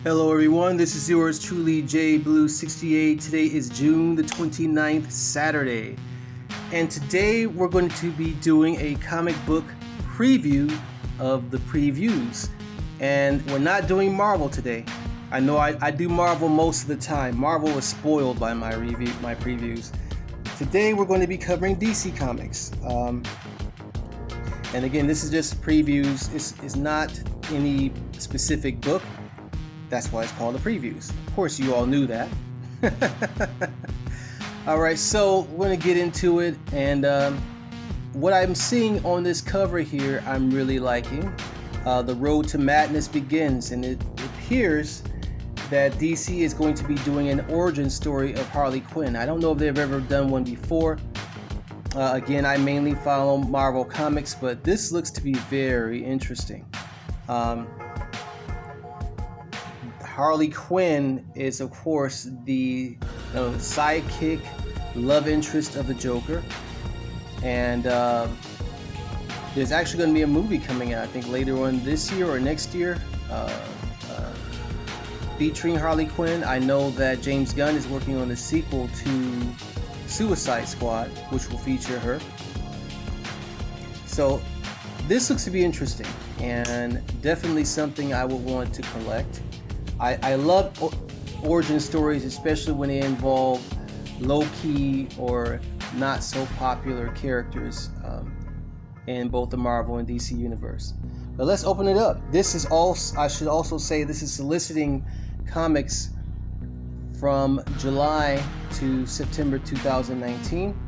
Hello everyone, this is yours truly, J Blue 68. Today is June the 29th, Saturday. And today we're going to be doing a comic book preview of the previews. And we're not doing Marvel today. I know I do Marvel most of the time. Marvel is spoiled by my previews. Today we're going to be covering DC Comics. And again, this is just previews. It's not any specific book. That's why it's called the previews. Of course, you all knew that. All right, so we're going to get into it. And what I'm seeing on this cover here, I'm really liking. The Road to Madness begins, and it appears that DC is going to be doing an origin story of Harley Quinn. I don't know if they've ever done one before. Again, I mainly follow Marvel Comics, but this looks to be very interesting. Harley Quinn is, of course, the sidekick, love interest of the Joker. And there's actually going to be a movie coming out, I think later on this year or next year, featuring Harley Quinn. I know that James Gunn is working on a sequel to Suicide Squad, which will feature her. So this looks to be interesting and definitely something I would want to collect. I love origin stories, especially when they involve low-key or not so popular characters in both the Marvel and DC universe. But let's open it up. This is all, I should also say, this is soliciting comics from July to September 2019.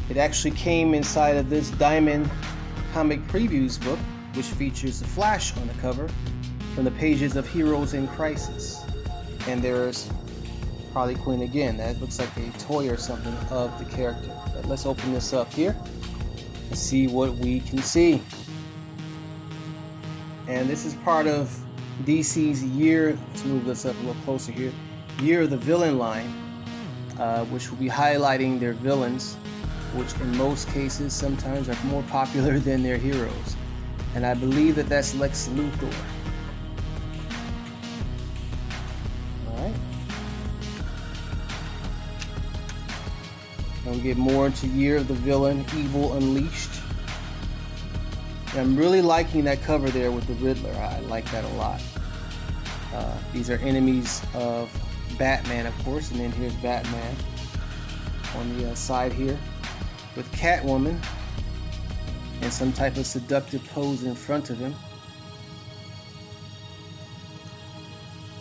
It actually came inside of this Diamond Comic Previews book, which features the Flash on the cover from the pages of Heroes in Crisis. And there's Harley Quinn again. That looks like a toy or something of the character. But let's open this up here and see what we can see. And this is part of DC's year, let's move this up a little closer here, Year of the Villain line, which will be highlighting their villains, which in most cases sometimes are more popular than their heroes. And I believe that that's Lex Luthor. And we get more into Year of the Villain, Evil Unleashed. And I'm really liking that cover there with the Riddler. I like that a lot. These are enemies of Batman, of course, and then here's Batman on the side here with Catwoman in some type of seductive pose in front of him.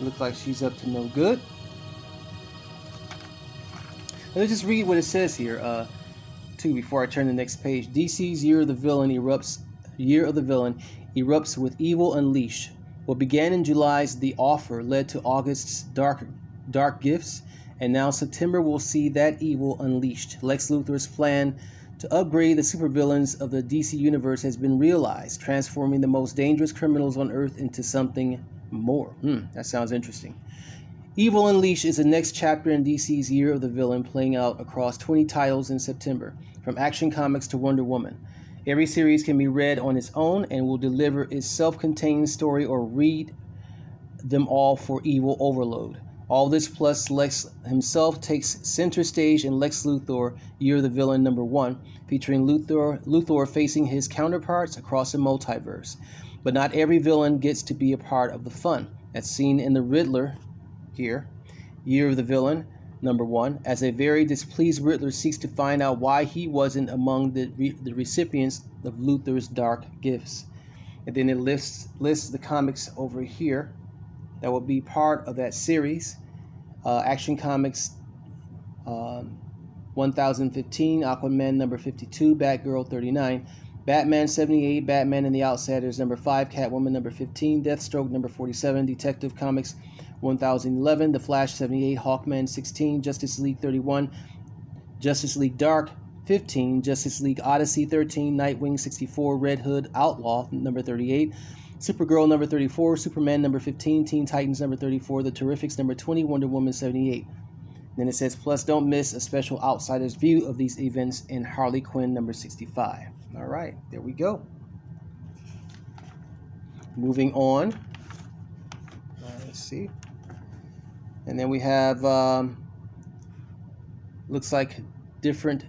Looks like she's up to no good. Let's just read what it says here, too, before I turn to the next page. DC's Year of the Villain erupts with Evil Unleashed. What began in July's The Offer led to August's Dark Gifts, and now September will see that evil unleashed. Lex Luthor's plan to upgrade the supervillains of the DC universe has been realized, transforming the most dangerous criminals on Earth into something more. That sounds interesting. Evil Unleashed is the next chapter in DC's Year of the Villain, playing out across 20 titles in September, from Action Comics to Wonder Woman. Every series can be read on its own and will deliver its self-contained story, or read them all for Evil Overload. All this plus Lex himself takes center stage in Lex Luthor, Year of the Villain #1, featuring Luthor facing his counterparts across the multiverse. But not every villain gets to be a part of the fun. That's seen in the Riddler here, Year of the Villain #1, as a very displeased Riddler seeks to find out why he wasn't among the recipients of Luthor's dark gifts. And then it lists the comics over here that will be part of that series. Action Comics 1015, Aquaman #52, Batgirl 39, Batman 78, Batman and the Outsiders #5, Catwoman #15, Deathstroke #47, Detective Comics 1011, The Flash 78, Hawkman 16, Justice League 31, Justice League Dark 15, Justice League Odyssey 13, Nightwing 64, Red Hood Outlaw #38, Supergirl #34, Superman #15, Teen Titans #34, The Terrifics #20, Wonder Woman 78. Then it says, plus don't miss a special outsider's view of these events in Harley Quinn #65. All right, there we go. Moving on. Let's see. And then we have, looks like different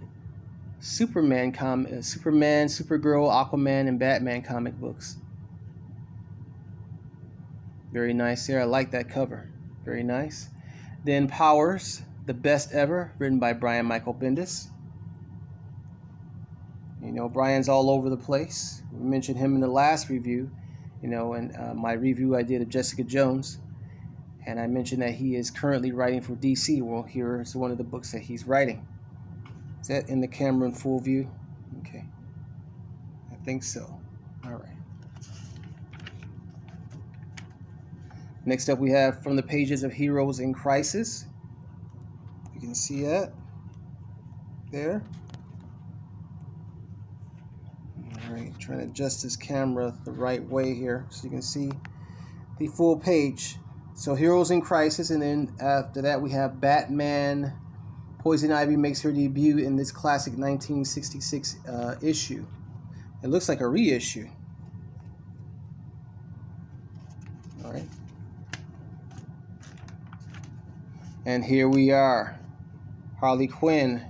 Superman, Supergirl, Aquaman, and Batman comic books. Very nice here. I like that cover. Very nice. Then Powers, the Best Ever, written by Brian Michael Bendis. You know, Brian's all over the place. We mentioned him in the last review, you know, and my review I did of Jessica Jones. And I mentioned that he is currently writing for DC. Well, here's one of the books that he's writing. Is that in the camera in full view? Okay. I think so. All right. Next up, we have From the Pages of Heroes in Crisis. You can see that there. All right, trying to adjust this camera the right way here so you can see the full page. So Heroes in Crisis, and then after that we have Batman. Poison Ivy makes her debut in this classic 1966 issue. It looks like a reissue. All right. And here we are, Harley Quinn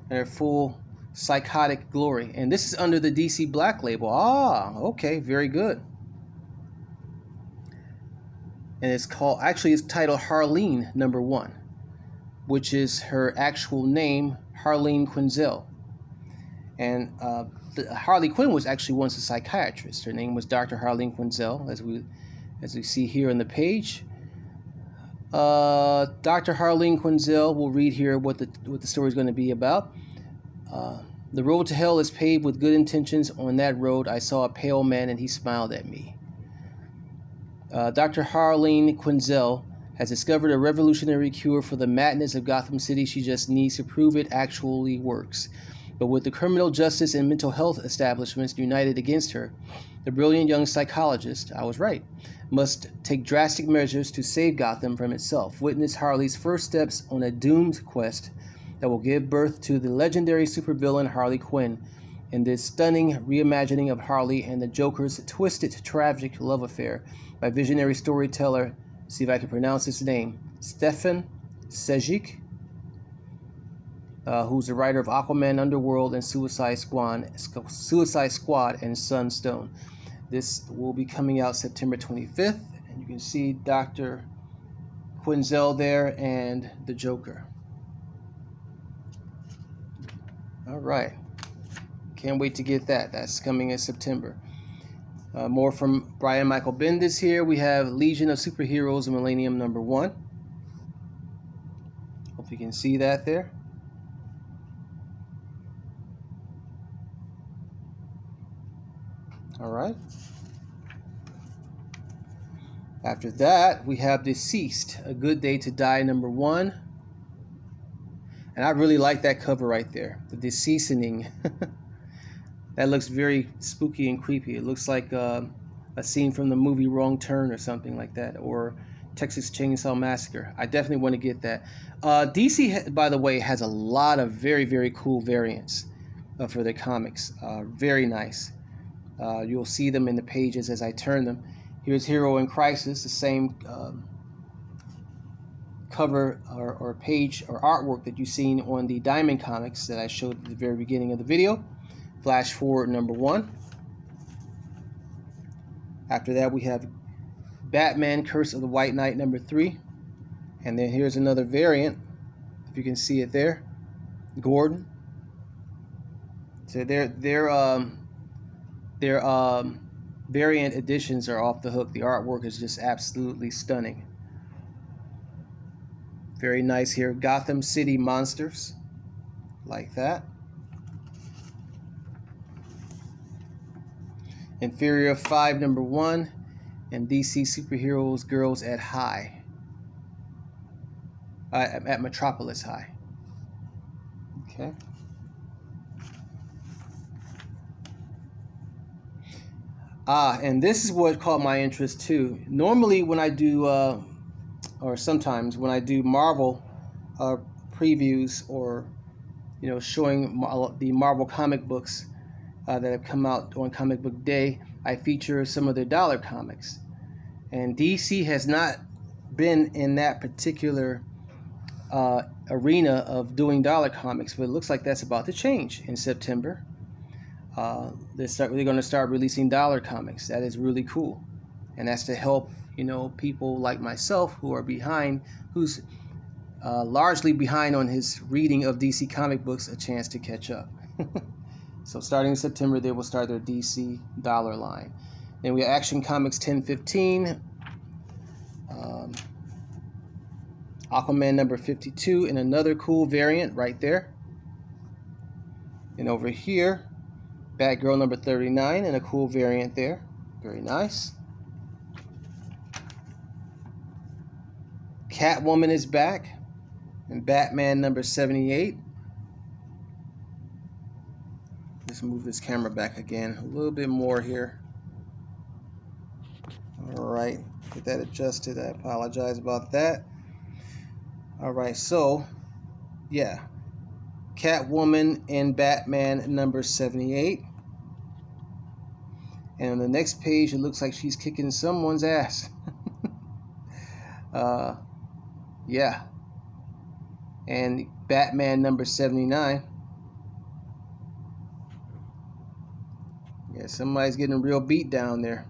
in her full psychotic glory. And this is under the DC Black label. Ah, okay, very good. And it's called, actually it's titled Harleen #1, which is her actual name, Harleen Quinzel. And Harley Quinn was actually once a psychiatrist. Her name was Dr. Harleen Quinzel, as we see here on the page. Dr. Harleen Quinzel, we'll read here what the story is going to be about. The road to hell is paved with good intentions. On that road, I saw a pale man and he smiled at me. Dr. Harleen Quinzel has discovered a revolutionary cure for the madness of Gotham City. She just needs to prove it actually works. But with the criminal justice and mental health establishments united against her, the brilliant young psychologist, I was right, must take drastic measures to save Gotham from itself. Witness Harley's first steps on a doomed quest that will give birth to the legendary supervillain Harley Quinn in this stunning reimagining of Harley and the Joker's twisted, tragic love affair by visionary storyteller, see if I can pronounce his name, Stefan Sejic, who's the writer of Aquaman, Underworld, and Suicide Squad and Sunstone. This will be coming out September 25th, and you can see Dr. Quinzel there and the Joker. All right. Can't wait to get that. That's coming in September. More from Brian Michael Bendis here. We have Legion of Superheroes Millennium #1. Hope you can see that there. All right. After that, we have Deceased, A Good Day to Die #1. And I really like that cover right there, the deceasing. That looks very spooky and creepy. It looks like a scene from the movie Wrong Turn or something like that, or Texas Chainsaw Massacre. I definitely want to get that. DC, by the way, has a lot of very, very cool variants for their comics. Very nice. You'll see them in the pages as I turn them. Here's Hero in Crisis, the same cover or page or artwork that you've seen on the Diamond Comics that I showed at the very beginning of the video. Flash forward #1. After that, we have Batman Curse of the White Knight #3. And then here's another variant, if you can see it there, Gordon. So their variant editions are off the hook. The artwork is just absolutely stunning. Very nice here. Gotham City Monsters, like that. Inferior 5 #1, and DC Superheroes Girls at High. At Metropolis High. Okay. And this is what caught my interest too. Normally when I do, or sometimes when I do Marvel previews or, you know, showing the Marvel comic books that have come out on Comic Book Day, I feature some of their dollar comics. And DC has not been in that particular arena of doing dollar comics, but it looks like that's about to change in September. They're going to start releasing dollar comics. That is really cool, and that's to help people like myself who are behind, who's largely behind on his reading of DC comic books, a chance to catch up. So starting in September, they will start their DC dollar line. Then we have Action Comics 1015, Aquaman number 52, and another cool variant right there. And over here, Batgirl number 39, and a cool variant there. Very nice. Catwoman is back, and Batman number 78. Let's move this camera back again a little bit more here. All right, get that adjusted. I apologize about that. All right, so yeah, Catwoman and Batman number 78. And on the next page, it looks like she's kicking someone's ass. Yeah. And Batman number 79. Yeah, somebody's getting a real beat down there.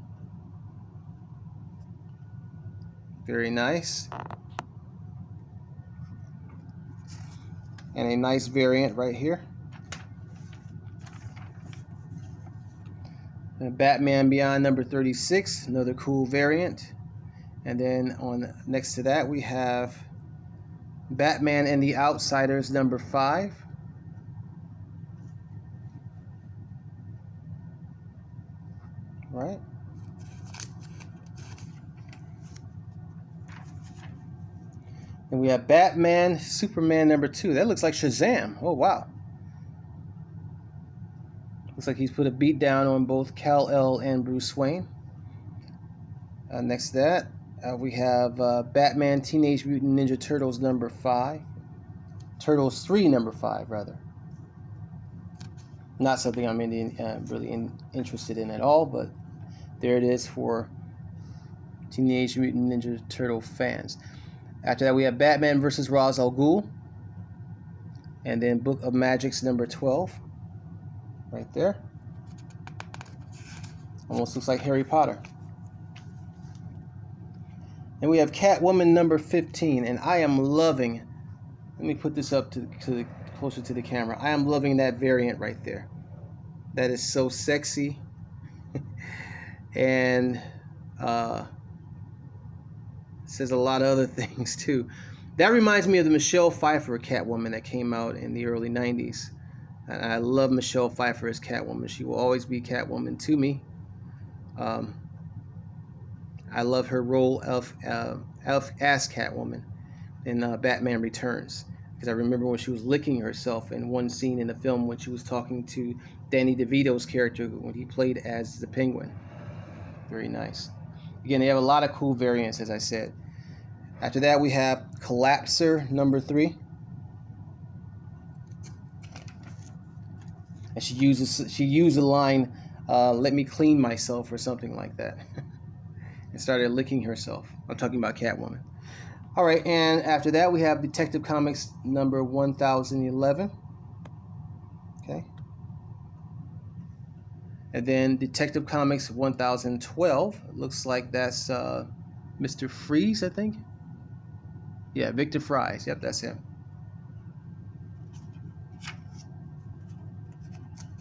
Very nice. And a nice variant right here. And Batman Beyond number 36, another cool variant. And then on next to that we have Batman and the Outsiders number 5. Right. And we have Batman Superman number 2. That looks like Shazam. Oh wow. Looks like he's put a beat down on both Kal-El and Bruce Wayne. Next to that, we have Batman Teenage Mutant Ninja Turtles number 5. Turtles 3 number 5, rather. Not something I'm really interested in at all, but there it is for Teenage Mutant Ninja Turtle fans. After that, we have Batman vs. Ra's al Ghul. And then Book of Magic's number 12. Right there. Almost looks like Harry Potter. And we have Catwoman number 15, and I am loving. Let me put this up to closer to the camera. I am loving that variant right there. That is so sexy, and says a lot of other things too. That reminds me of the Michelle Pfeiffer Catwoman that came out in the early '90s. And I love Michelle Pfeiffer as Catwoman. She will always be Catwoman to me. I love her role of as Catwoman in Batman Returns, because I remember when she was licking herself in one scene in the film when she was talking to Danny DeVito's character when he played as the Penguin. Very nice. Again, they have a lot of cool variants, as I said. After that, we have Collapser number 3. And she used the line, "Let me clean myself," or something like that, and started licking herself. I'm talking about Catwoman. All right, and after that we have Detective Comics number 1011. Okay. And then Detective Comics 1012. It looks like that's Mr. Freeze, I think. Yeah, Victor Fries. Yep, that's him.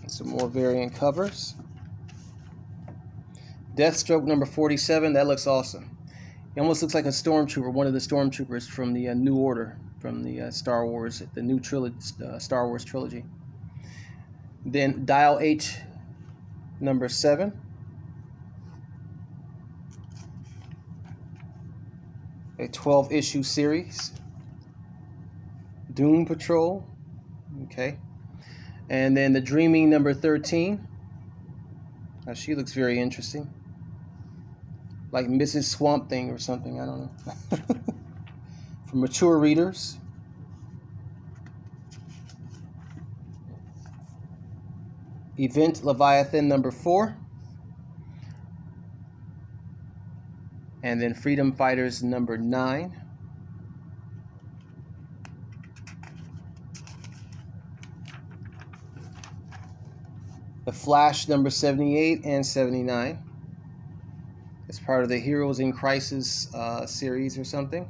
Some more variant covers. Deathstroke number 47. That looks awesome. He almost looks like a stormtrooper, one of the stormtroopers from the New Order, from the Star Wars, the new Star Wars trilogy. Then Dial H number 7. A 12-issue series. Doom Patrol. Okay. And then the Dreaming number 13. Now she looks very interesting. Like Mrs. Swamp Thing or something, I don't know. For mature readers. Event Leviathan number 4. And then Freedom Fighters number 9. The Flash number 78 and 79. It's part of the Heroes in Crisis series or something.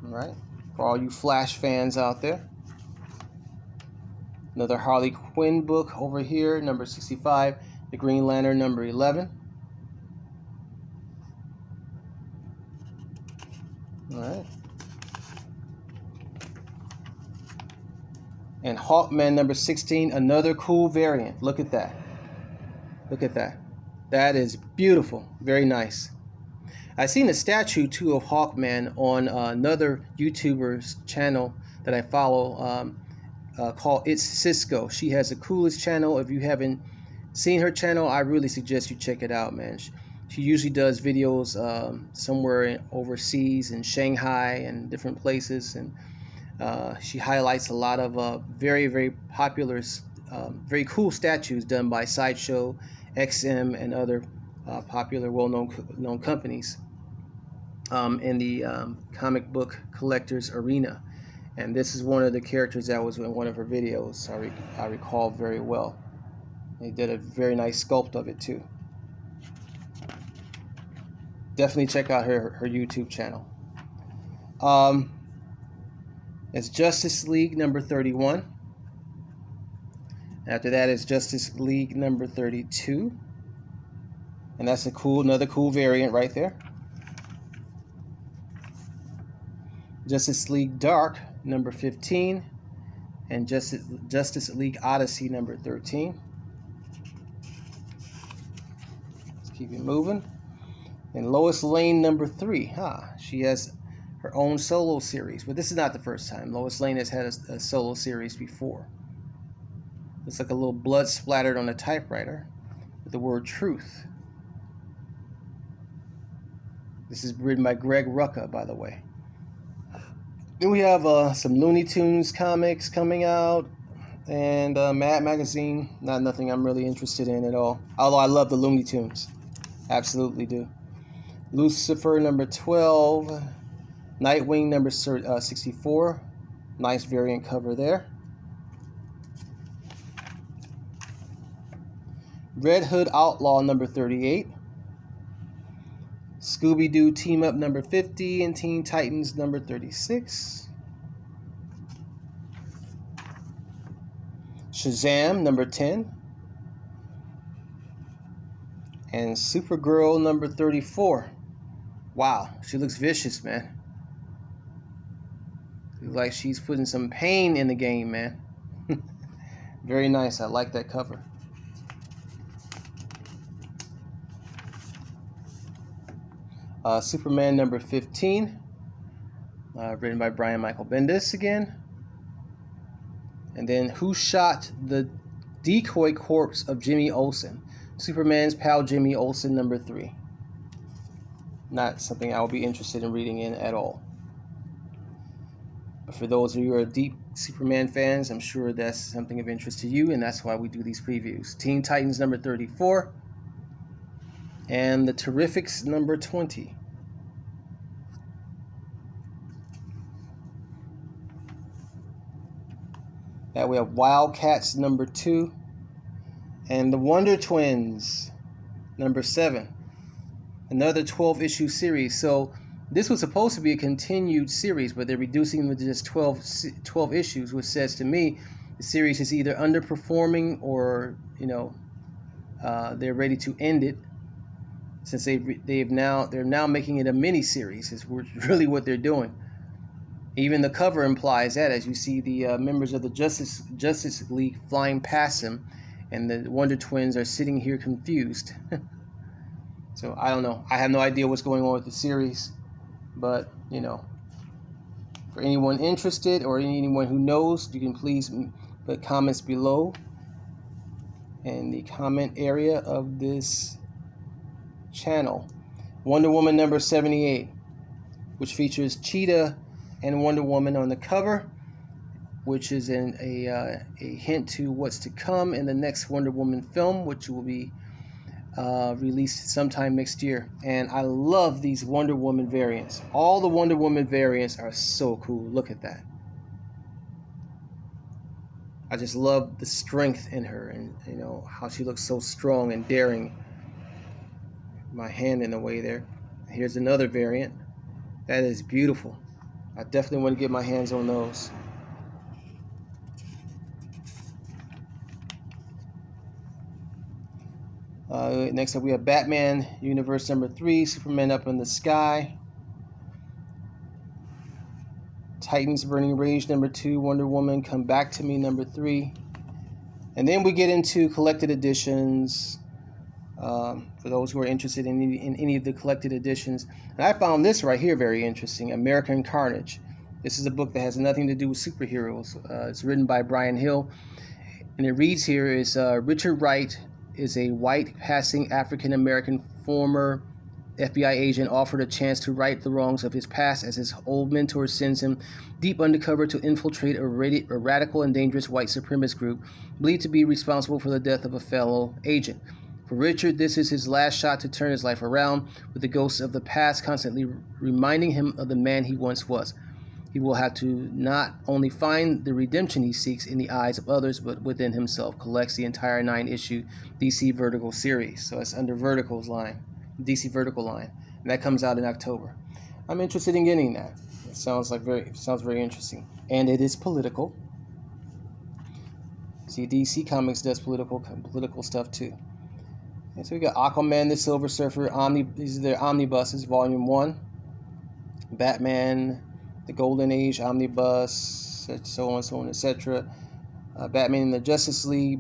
All right, for all you Flash fans out there. Another Harley Quinn book over here, number 65. The Green Lantern number 11. All right. And Hawkman number 16, another cool variant. Look at that. Look at that. That is beautiful. Very nice. I've seen a statue too of Hawkman on another YouTuber's channel that I follow called It's Cisco. She has the coolest channel. If you haven't seen her channel, I really suggest you check it out, man. She usually does videos somewhere overseas in Shanghai and different places, and she highlights a lot of very, very popular, very cool statues done by Sideshow, XM, and other popular, well-known companies in the comic book collectors arena. And this is one of the characters that was in one of her videos. I recall very well. They did a very nice sculpt of it too. Definitely check out her YouTube channel. It's Justice League number 31. After that is Justice League number 32. And that's another cool variant right there. Justice League Dark number 15. And Justice League Odyssey number 13. Let's keep it moving. And Lois Lane number 3. She has her own solo series, but this is not the first time. Lois Lane has had a solo series before. Looks like a little blood splattered on a typewriter with the word truth. This is written by Greg Rucka, by the way. Then we have some Looney Tunes comics coming out, and Mad Magazine. Nothing I'm really interested in at all. Although I love the Looney Tunes. Absolutely do. Lucifer number 12. Nightwing number 64. Nice variant cover there. Red Hood Outlaw number 38. Scooby-Doo Team Up number 50 and Teen Titans number 36. Shazam number 10. And Supergirl number 34. Wow, she looks vicious, man. Looks like she's putting some pain in the game, man. Very nice. I like that cover. Superman number 15. Written by Brian Michael Bendis again. And then Who Shot the Decoy Corpse of Jimmy Olsen? Superman's pal Jimmy Olsen number 3. Not something I would be interested in reading in at all. But for those of you who are deep Superman fans, I'm sure that's something of interest to you, and that's why we do these previews. Teen Titans number 34. And the Terrifics number 20. That we have Wildcats number 2. And the Wonder Twins number 7. Another 12-issue series. So this was supposed to be a continued series, but they're reducing them to just 12 issues, which says to me the series is either underperforming or, they're ready to end it, since they're now making it a mini series. Is really what they're doing. Even the cover implies that, as you see the members of the Justice League flying past them, and the Wonder Twins are sitting here confused. So I don't know. I have no idea what's going on with the series, but for anyone interested or anyone who knows, you can please put comments below in the comment area of this channel. Wonder Woman number 78, which features Cheetah and Wonder Woman on the cover, which is a hint to what's to come in the next Wonder Woman film, which will be released sometime next year. And I love these Wonder Woman variants. All the Wonder Woman variants are so cool. Look at that. I just love the strength in her, and how she looks so strong and daring. My hand in the way there. Here's another variant. That is beautiful. I definitely want to get my hands on those. Next up we have Batman Universe number 3, Superman Up in the Sky, Titans Burning Rage number 2, Wonder Woman Come Back to Me number 3. And then we get into collected editions, for those who are interested in any of the collected editions. And I found this right here very interesting, American Carnage. This is a book that has nothing to do with superheroes. It's written by Brian Hill, and it reads here is Richard Wright is a white passing African-American former FBI agent offered a chance to right the wrongs of his past as his old mentor sends him deep undercover to infiltrate a radical and dangerous white supremacist group believed to be responsible for the death of a fellow agent. For Richard, this is his last shot to turn his life around, with the ghosts of the past constantly reminding him of the man he once was. He will have to not only find the redemption he seeks in the eyes of others, but within himself. Collects the entire 9-issue DC Vertical series. So it's under Vertical's line, DC Vertical line, and that comes out in October. I'm interested in getting that. It sounds very interesting, and it is political. See, DC Comics does political stuff too. And so we got Aquaman, the Silver Surfer, these are their omnibuses, Volume 1. Batman, the Golden Age Omnibus, so on, etc. Batman in the Justice League,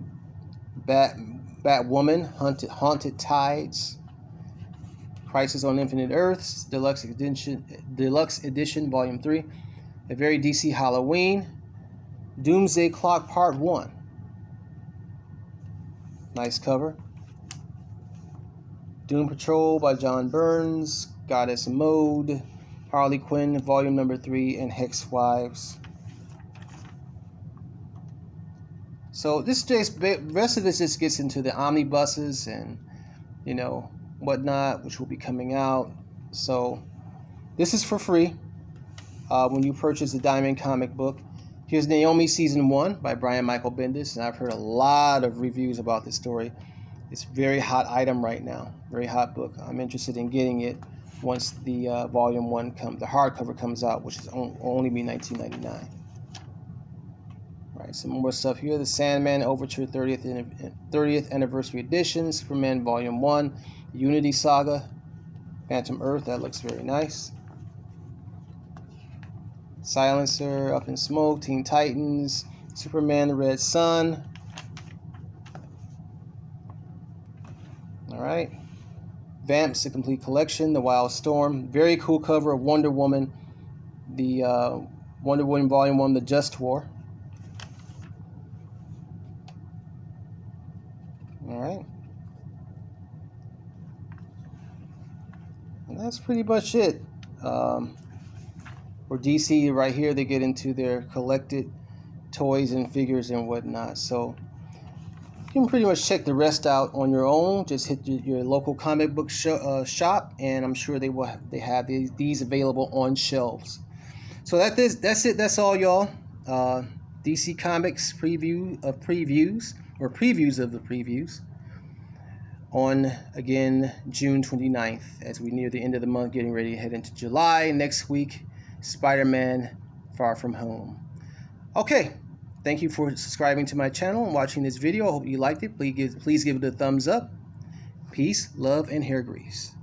Batwoman, Haunted Tides, Crisis on Infinite Earths, Deluxe Edition, Volume 3, A Very DC Halloween, Doomsday Clock Part 1. Nice cover. Doom Patrol by John Burns, Goddess Mode, Harley Quinn, Volume number 3, and Hex Wives. So rest of this just gets into the omnibuses and whatnot, which will be coming out. So this is for free when you purchase the Diamond comic book. Here's Naomi Season 1 by Brian Michael Bendis, and I've heard a lot of reviews about this story. It's a very hot item right now, very hot book. I'm interested in getting it once the Volume 1 the hardcover comes out, which is only be $19.99. Right, some more stuff here. The Sandman Overture 30th Anniversary Edition, Superman Volume 1, Unity Saga, Phantom Earth, that looks very nice. Silencer, Up in Smoke, Teen Titans, Superman the Red Sun. Alright. Vamps, the complete collection, The Wild Storm. Very cool cover of Wonder Woman, the Wonder Woman Volume 1, The Just War. Alright. And that's pretty much it. For DC, right here, they get into their collected toys and figures and whatnot. So you can pretty much check the rest out on your own. Just hit your local comic book shop, and I'm sure they have these available on shelves. So that's it. That's all, y'all. DC Comics previews of the previews on, again, June 29th, as we near the end of the month, getting ready to head into July. Next week, Spider-Man Far From Home. Okay. Thank you for subscribing to my channel and watching this video. I hope you liked it. Please give it a thumbs up. Peace, love, and hair grease.